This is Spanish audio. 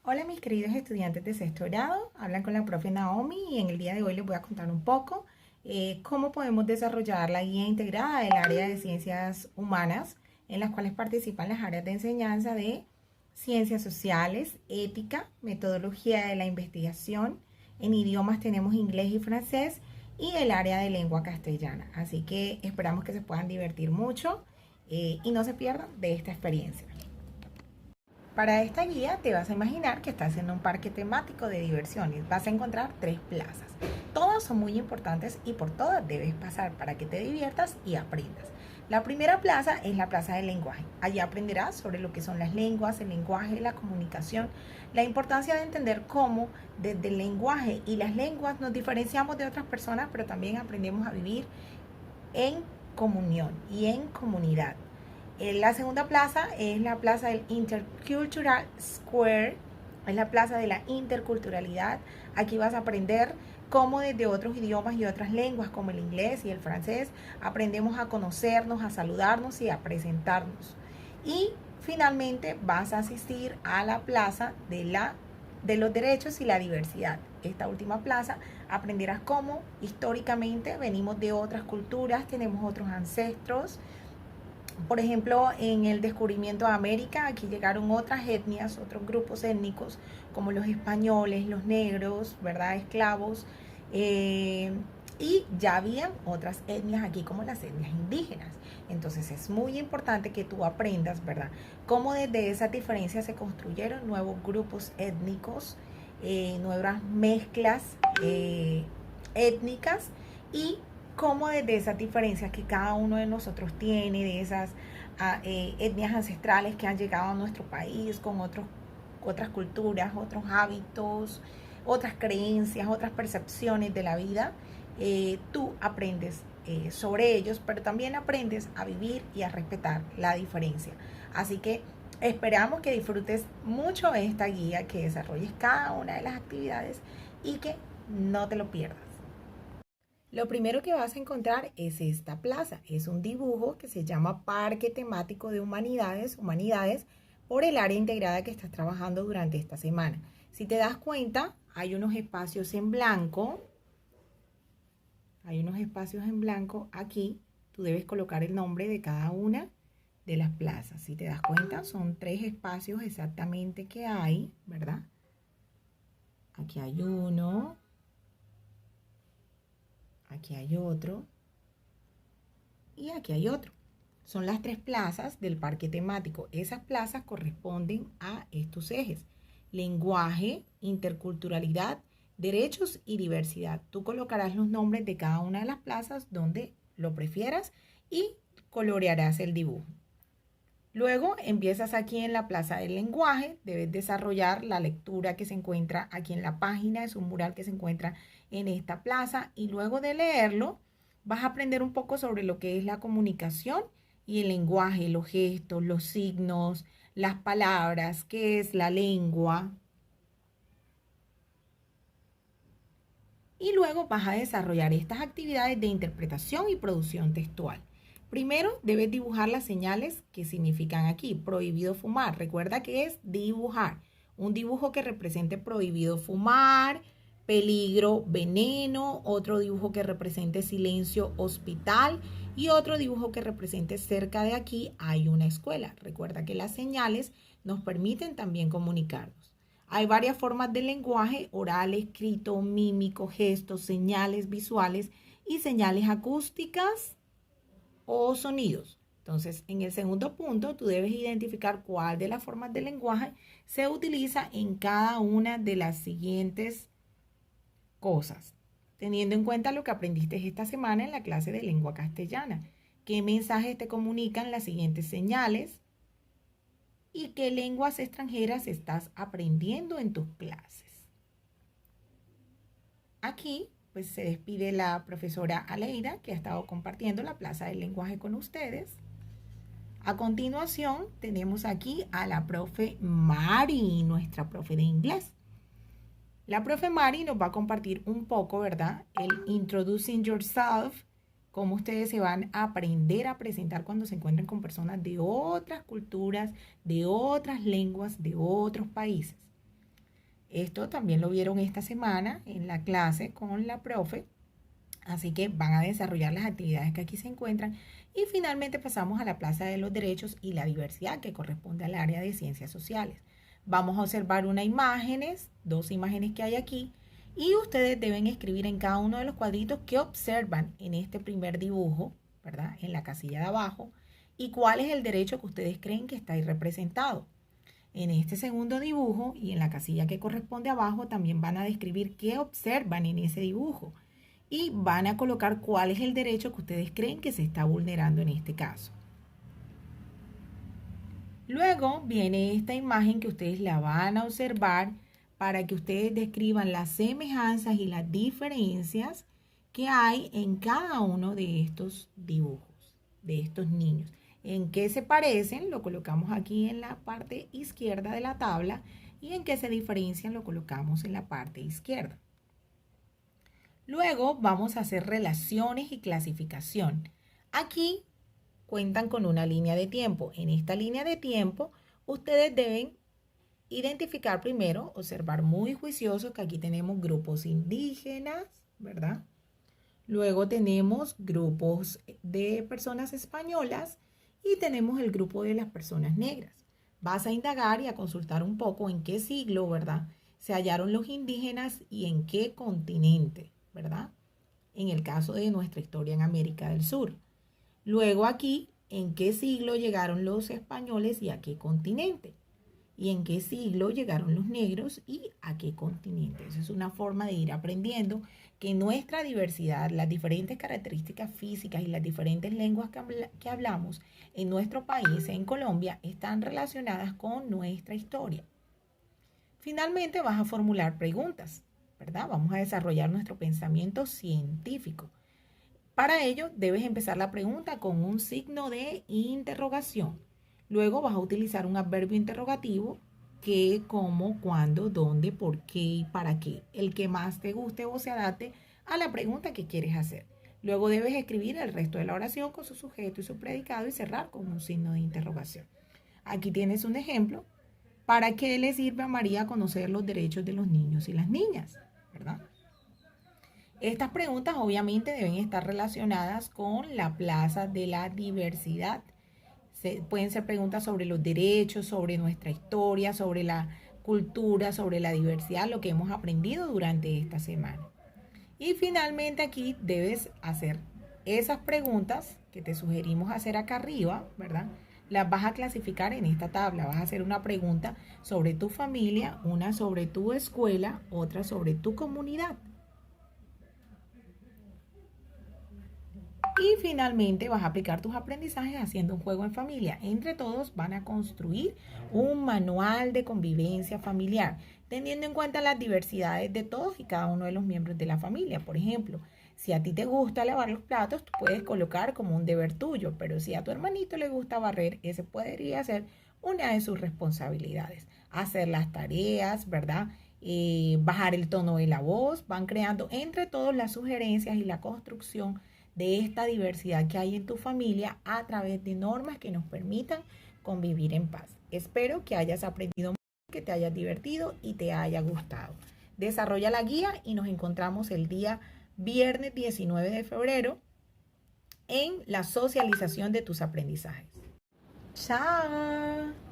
Hola mis queridos estudiantes de sexto grado, hablan con la profe Naomi y en el día de hoy les voy a contar un poco cómo podemos desarrollar la guía integrada del área de ciencias humanas, en las cuales participan las áreas de enseñanza de ciencias sociales, ética, metodología de la investigación. En idiomas tenemos inglés y francés y el área de lengua castellana. Así que esperamos que se puedan divertir mucho y no se pierdan de esta experiencia. Para esta guía te vas a imaginar que estás en un parque temático de diversiones. Vas a encontrar 3 plazas. Todas son muy importantes y por todas debes pasar para que te diviertas y aprendas. La primera plaza es la plaza del lenguaje. Allí aprenderás sobre lo que son las lenguas, el lenguaje, la comunicación, la importancia de entender cómo desde el lenguaje y las lenguas nos diferenciamos de otras personas, pero también aprendemos a vivir en comunión y en comunidad. La segunda plaza es la plaza del Intercultural Square, es la plaza de la interculturalidad. Aquí vas a aprender cómo desde otros idiomas y otras lenguas como el inglés y el francés aprendemos a conocernos, a saludarnos y a presentarnos. Y finalmente vas a asistir a la plaza de los derechos y la diversidad. Esta última plaza aprenderás cómo históricamente venimos de otras culturas, tenemos otros ancestros. Por ejemplo, en el descubrimiento de América, aquí llegaron otras etnias, otros grupos étnicos, como los españoles, los negros, ¿verdad? Esclavos. eh, y ya habían otras etnias aquí, como las etnias indígenas. Entonces es muy importante que tú aprendas, ¿verdad? Cómo desde esas diferencias se construyeron nuevos grupos étnicos, nuevas mezclas étnicas y cómo desde esas diferencias que cada uno de nosotros tiene, de esas etnias ancestrales que han llegado a nuestro país con otras culturas, otros hábitos, otras creencias, otras percepciones de la vida, tú aprendes sobre ellos, pero también aprendes a vivir y a respetar la diferencia. Así que esperamos que disfrutes mucho esta guía, que desarrolles cada una de las actividades y que no te lo pierdas. Lo primero que vas a encontrar es esta plaza. Es un dibujo que se llama Parque Temático de Humanidades, por el área integrada que estás trabajando durante esta semana. Si te das cuenta, hay unos espacios en blanco aquí. Tú debes colocar el nombre de cada una de las plazas. Si te das cuenta, son 3 espacios exactamente que hay, ¿verdad? Aquí hay uno, aquí hay otro y aquí hay otro. Son las 3 plazas del parque temático. Esas plazas corresponden a estos ejes: lenguaje, interculturalidad, derechos y diversidad. Tú colocarás los nombres de cada una de las plazas donde lo prefieras y colorearás el dibujo. Luego empiezas aquí en la plaza del lenguaje, debes desarrollar la lectura que se encuentra aquí en la página, es un mural que se encuentra en esta plaza, y luego de leerlo vas a aprender un poco sobre lo que es la comunicación y el lenguaje, los gestos, los signos, las palabras, qué es la lengua. Y luego vas a desarrollar estas actividades de interpretación y producción textual. Primero debes dibujar las señales que significan aquí. Prohibido fumar. Recuerda que es dibujar. Un dibujo que represente prohibido fumar, peligro, veneno, otro dibujo que represente silencio, hospital, y otro dibujo que represente cerca de aquí hay una escuela. Recuerda que las señales nos permiten también comunicarnos. Hay varias formas de lenguaje: oral, escrito, mímico, gestos, señales visuales y señales acústicas o sonidos. Entonces, en el segundo punto, tú debes identificar cuál de las formas de lenguaje se utiliza en cada una de las siguientes cosas, teniendo en cuenta lo que aprendiste esta semana en la clase de lengua castellana. ¿Qué mensajes te comunican las siguientes señales? ¿Y qué lenguas extranjeras estás aprendiendo en tus clases? Aquí pues se despide la profesora Aleida, que ha estado compartiendo la plaza del lenguaje con ustedes. A continuación tenemos aquí a la profe Mari, nuestra profe de inglés. La profe Mari nos va a compartir un poco, ¿verdad? El Introducing Yourself, cómo ustedes se van a aprender a presentar cuando se encuentren con personas de otras culturas, de otras lenguas, de otros países. Esto también lo vieron esta semana en la clase con la profe. Así que van a desarrollar las actividades que aquí se encuentran. Y finalmente pasamos a la Plaza de los Derechos y la Diversidad, que corresponde al área de Ciencias Sociales. Vamos a observar dos imágenes que hay aquí, y ustedes deben escribir en cada uno de los cuadritos qué observan en este primer dibujo, ¿verdad? En la casilla de abajo, y cuál es el derecho que ustedes creen que está ahí representado. En este segundo dibujo y en la casilla que corresponde abajo también van a describir qué observan en ese dibujo y van a colocar cuál es el derecho que ustedes creen que se está vulnerando en este caso. Luego viene esta imagen que ustedes la van a observar para que ustedes describan las semejanzas y las diferencias que hay en cada uno de estos dibujos, de estos niños. En qué se parecen, lo colocamos aquí en la parte izquierda de la tabla, y en qué se diferencian, lo colocamos en la parte izquierda. Luego vamos a hacer relaciones y clasificación. Aquí cuentan con una línea de tiempo. En esta línea de tiempo, ustedes deben identificar primero, observar muy juiciosos que aquí tenemos grupos indígenas, ¿verdad? Luego tenemos grupos de personas españolas y tenemos el grupo de las personas negras. Vas a indagar y a consultar un poco en qué siglo, ¿verdad?, se hallaron los indígenas y en qué continente, ¿verdad? En el caso de nuestra historia en América del Sur. Luego aquí, en qué siglo llegaron los españoles y a qué continente. Y en qué siglo llegaron los negros y a qué continente. Esa es una forma de ir aprendiendo que nuestra diversidad, las diferentes características físicas y las diferentes lenguas que hablamos en nuestro país, en Colombia, están relacionadas con nuestra historia. Finalmente vas a formular preguntas, ¿verdad? Vamos a desarrollar nuestro pensamiento científico. Para ello, debes empezar la pregunta con un signo de interrogación. Luego vas a utilizar un adverbio interrogativo: qué, cómo, cuándo, dónde, por qué y para qué. El que más te guste o se adapte a la pregunta que quieres hacer. Luego debes escribir el resto de la oración con su sujeto y su predicado y cerrar con un signo de interrogación. Aquí tienes un ejemplo. ¿Para qué le sirve a María conocer los derechos de los niños y las niñas? ¿Verdad? Estas preguntas obviamente deben estar relacionadas con la Plaza de la Diversidad. Pueden ser preguntas sobre los derechos, sobre nuestra historia, sobre la cultura, sobre la diversidad, lo que hemos aprendido durante esta semana. Y finalmente aquí debes hacer esas preguntas que te sugerimos hacer acá arriba, ¿verdad? Las vas a clasificar en esta tabla. Vas a hacer una pregunta sobre tu familia, una sobre tu escuela, otra sobre tu comunidad. Y finalmente vas a aplicar tus aprendizajes haciendo un juego en familia. Entre todos van a construir un manual de convivencia familiar, teniendo en cuenta las diversidades de todos y cada uno de los miembros de la familia. Por ejemplo, si a ti te gusta lavar los platos, tú puedes colocar como un deber tuyo, pero si a tu hermanito le gusta barrer, ese podría ser una de sus responsabilidades. Hacer las tareas, ¿verdad? Bajar el tono de la voz. Van creando entre todos las sugerencias y la construcción de esta diversidad que hay en tu familia a través de normas que nos permitan convivir en paz. Espero que hayas aprendido mucho, que te hayas divertido y te haya gustado. Desarrolla la guía y nos encontramos el día viernes 19 de febrero en la socialización de tus aprendizajes. ¡Chao!